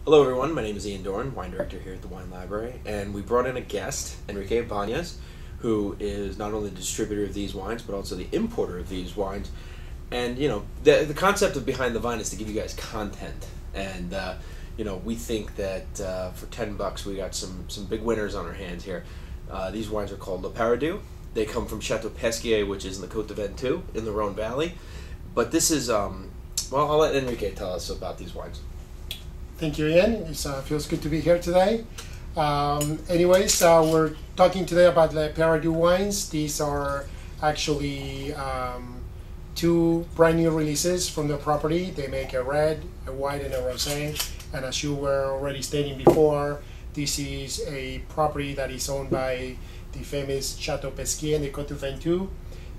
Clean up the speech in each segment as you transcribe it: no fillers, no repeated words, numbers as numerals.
Hello everyone, my name is Ian Dorn, wine director here at the Wine Library, and we brought in a guest, Enrique Ibanez, who is not only the distributor of these wines, but also the importer of these wines. And, you know, the concept of Behind the Vine is to give you guys content. And, you know, we think that for $10 we got some big winners on our hands here. These wines are called Le Paradou. They come from Chateau Pesquier, which is in the Côte de Ventoux in the Rhone Valley. But this is, well, I'll let Enrique tell us about these wines. Thank you, Ian. It feels good to be here today. We're talking today about the Paradou wines. These are actually two brand new releases from the property. They make a red, a white, and a rosé. And as you were already stating before, this is a property that is owned by the famous Chateau Pesquier in the Côte de Ventoux.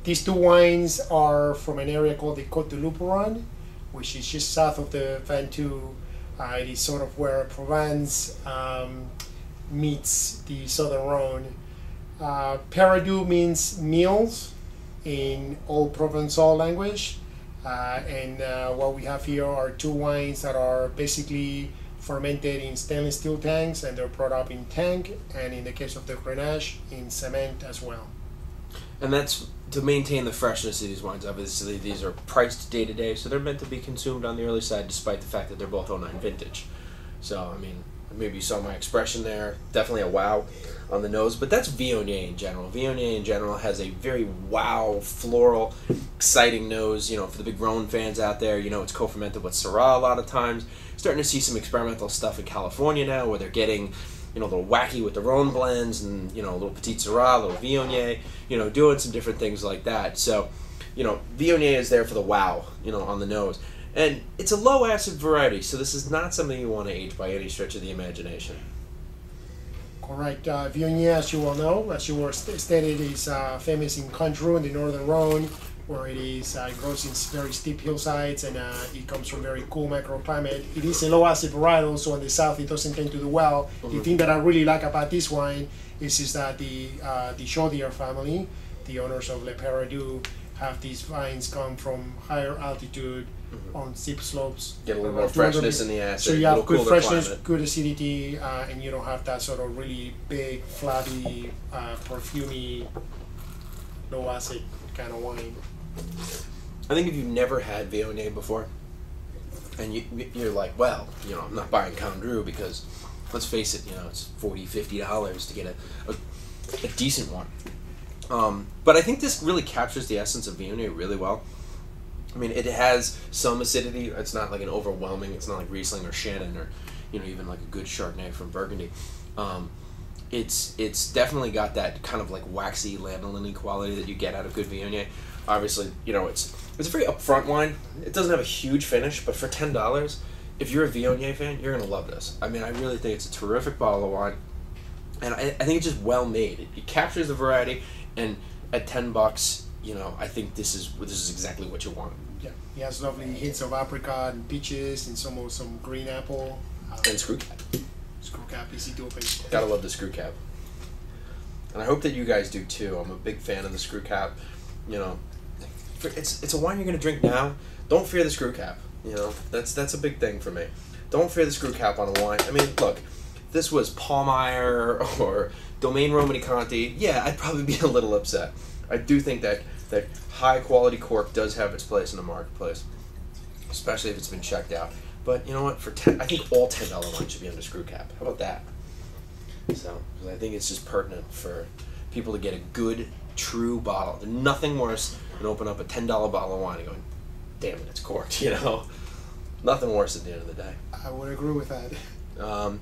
These two wines are from an area called the Côte de Luberon, which is just south of the Ventoux. It is sort of where Provence meets the Southern Rhone. Paradou means meals in Old Provençal language. What we have here are two wines that are basically fermented in stainless steel tanks, and they're brought up in tank, and in the case of the Grenache, in cement as well. And that's to maintain the freshness of these wines. Obviously, these are priced day to day, so they're meant to be consumed on the early side, despite the fact that they're both 09 vintage. So, I mean, maybe you saw my expression there. Definitely a wow on the nose, but that's Viognier in general. Viognier in general has a very wow, floral, exciting nose. You know, for the big Rhone fans out there, you know it's co-fermented with Syrah a lot of times. Starting to see some experimental stuff in California now, where they're getting, you know, a little wacky with the Rhone blends, and, you know, a little Petit Syrah, a little Viognier, you know, doing some different things like that. So, you know, Viognier is there for the wow, you know, on the nose. And it's a low acid variety, so this is not something you want to age by any stretch of the imagination. Correct. Viognier, as you well know, as you were stated, is famous in Condroux in the northern Rhone, where it is grows in very steep hillsides, and it comes from very cool microclimate. It is a low acid varietal, so in the south it doesn't tend to do well. The thing that I really like about this wine is that the Chaudière family, the owners of Le Paradou, have these vines come from higher altitude on steep slopes. Get a little more freshness in the acid. So you have good freshness, good acidity, and you don't have that sort of really big, flabby, perfumey, low acid kind of wine. I think if you've never had Viognier before, and you're like, well, you know, I'm not buying Condroux because, let's face it, you know, it's $40, $50 to get a decent one. But I think this really captures the essence of Viognier really well. I mean, it has some acidity. It's not like an overwhelming. It's not like Riesling or Shannon or, you know, even like a good Chardonnay from Burgundy. It's definitely got that kind of like waxy lanolin quality that you get out of good Viognier. Obviously, you know, it's a very upfront wine. It doesn't have a huge finish, but for $10, if you're a Viognier fan, you're gonna love this. I mean, I really think it's a terrific bottle of wine, and I think it's just well made. It captures the variety, and at $10, you know, I think this is exactly what you want. Yeah, it has lovely hints of apricot and peaches and some green apple. And screw cap. Screw cap, easy to open. Gotta love the screw cap. And I hope that you guys do too. I'm a big fan of the screw cap. You know, it's a wine you're gonna drink now. Don't fear the screw cap. You know, that's a big thing for me. Don't fear the screw cap on a wine. I mean, look, if this was Palmyre or Domaine Romanée-Conti, yeah, I'd probably be a little upset. I do think that high quality cork does have its place in the marketplace, especially if it's been checked out. But you know what? I think all $10 wines should be under screw cap. How about that? So I think it's just pertinent for people to get a good, true bottle. There's nothing worse than open up a $10 bottle of wine and going, damn it, it's corked. You know, nothing worse at the end of the day. I would agree with that.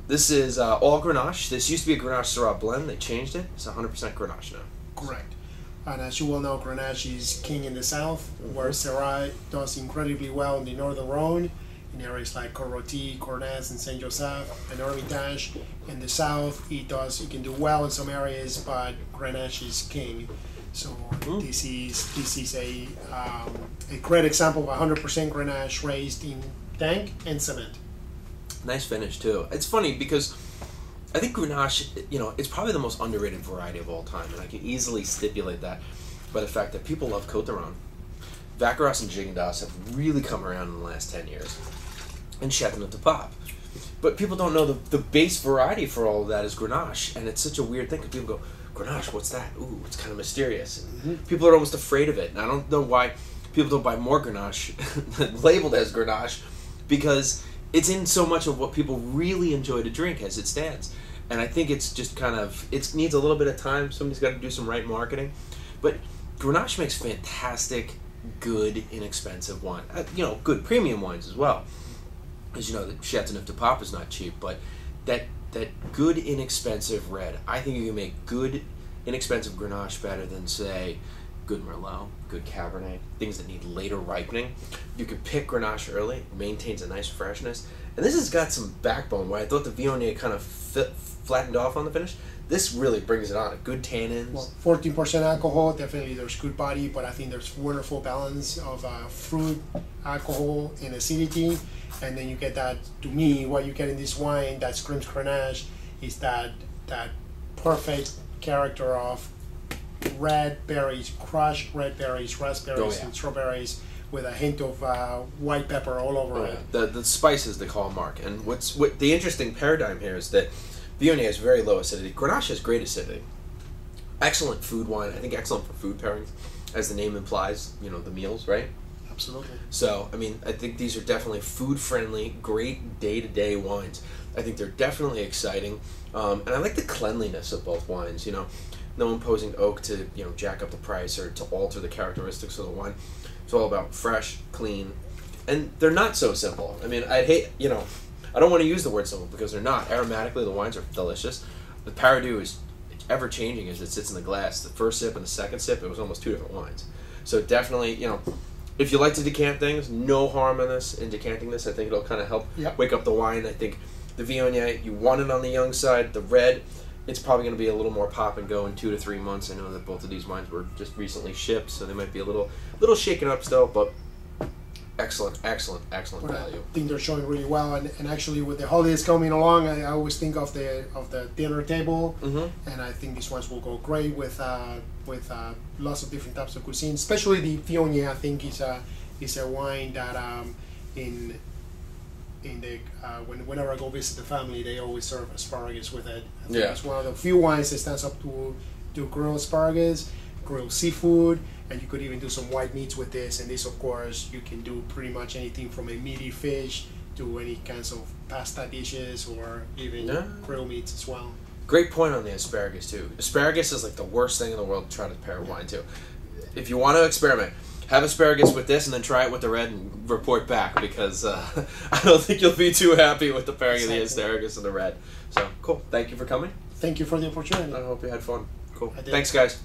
This is all Grenache. This used to be a Grenache Syrah blend. They changed it. It's 100% Grenache now. Correct. And as you well know, Grenache is king in the south, where Syrah does incredibly well in the northern Rhone, in areas like Corroti, Cornaz, and Saint Joseph, and Hermitage. In the south, it can do well in some areas, but Grenache is king. So this is a great example of 100% Grenache raised in tank and cement. Nice finish too. It's funny because I think Grenache, you know, it's probably the most underrated variety of all time, and I can easily stipulate that by the fact that people love Côte de Rhone. Vaccaros and Gigondas have really come around in the last 10 years, and Chateauneuf du Pape. But people don't know the base variety for all of that is Grenache, and it's such a weird thing, because people go, Grenache, what's that? Ooh, it's kind of mysterious. And people are almost afraid of it, and I don't know why people don't buy more Grenache labeled as Grenache, because it's in so much of what people really enjoy to drink as it stands. And I think it's just kind of, it needs a little bit of time. Somebody's got to do some right marketing. But Grenache makes fantastic, good, inexpensive wine. Good premium wines as well. As you know, the Chateauneuf de Pape is not cheap, but that good, inexpensive red, I think you can make good, inexpensive Grenache better than, say, good Merlot, good Cabernet, things that need later ripening. You could pick Grenache early, maintains a nice freshness. And this has got some backbone, where I thought the Viognier kind of flattened off on the finish. This really brings it on. Good tannins. Well, 14% alcohol, definitely there's good body, but I think there's wonderful balance of fruit, alcohol, and acidity. And then you get that, to me, what you get in this wine that screams Grenache is that perfect character of red berries, crushed red berries, raspberries, and strawberries, with a hint of white pepper all over it. The spice is the hallmark. And what the interesting paradigm here is that Viognier has very low acidity. Grenache has great acidity. Excellent food wine. I think excellent for food pairings, as the name implies. The meals, right? Absolutely. So, I mean, I think these are definitely food-friendly, great day-to-day wines. I think they're definitely exciting. And I like the cleanliness of both wines, No imposing oak to, jack up the price or to alter the characteristics of the wine. It's all about fresh, clean, and they're not so simple. I mean, I don't want to use the word simple, because they're not. Aromatically, the wines are delicious. The Paradou is ever-changing as it sits in the glass. The first sip and the second sip, it was almost two different wines. So definitely, if you like to decant things, no harm in decanting this. I think it'll kind of help wake up the wine. I think the Viognier, you want it on the young side. The red, it's probably going to be a little more pop and go in 2 to 3 months. I know that both of these wines were just recently shipped, so they might be a little shaken up still, but excellent value. I think they're showing really well, and actually with the holidays coming along, I always think of the dinner table, and I think these ones will go great with lots of different types of cuisine. Especially the Viognier, I think is a wine that whenever I go visit the family, they always serve asparagus with it. I think it's one of the few wines that stands up to grilled asparagus, grilled seafood, and you could even do some white meats with this. And this, of course, you can do pretty much anything from a meaty fish to any kinds of pasta dishes, or even grilled meats as well. Great point on the asparagus too. Asparagus is like the worst thing in the world to try to pair wine to. If you want to experiment, have asparagus with this and then try it with the red and report back, because I don't think you'll be too happy with the pairing of the asparagus and the red. So, cool. Thank you for coming. Thank you for the opportunity. I hope you had fun. Cool. Thanks, guys.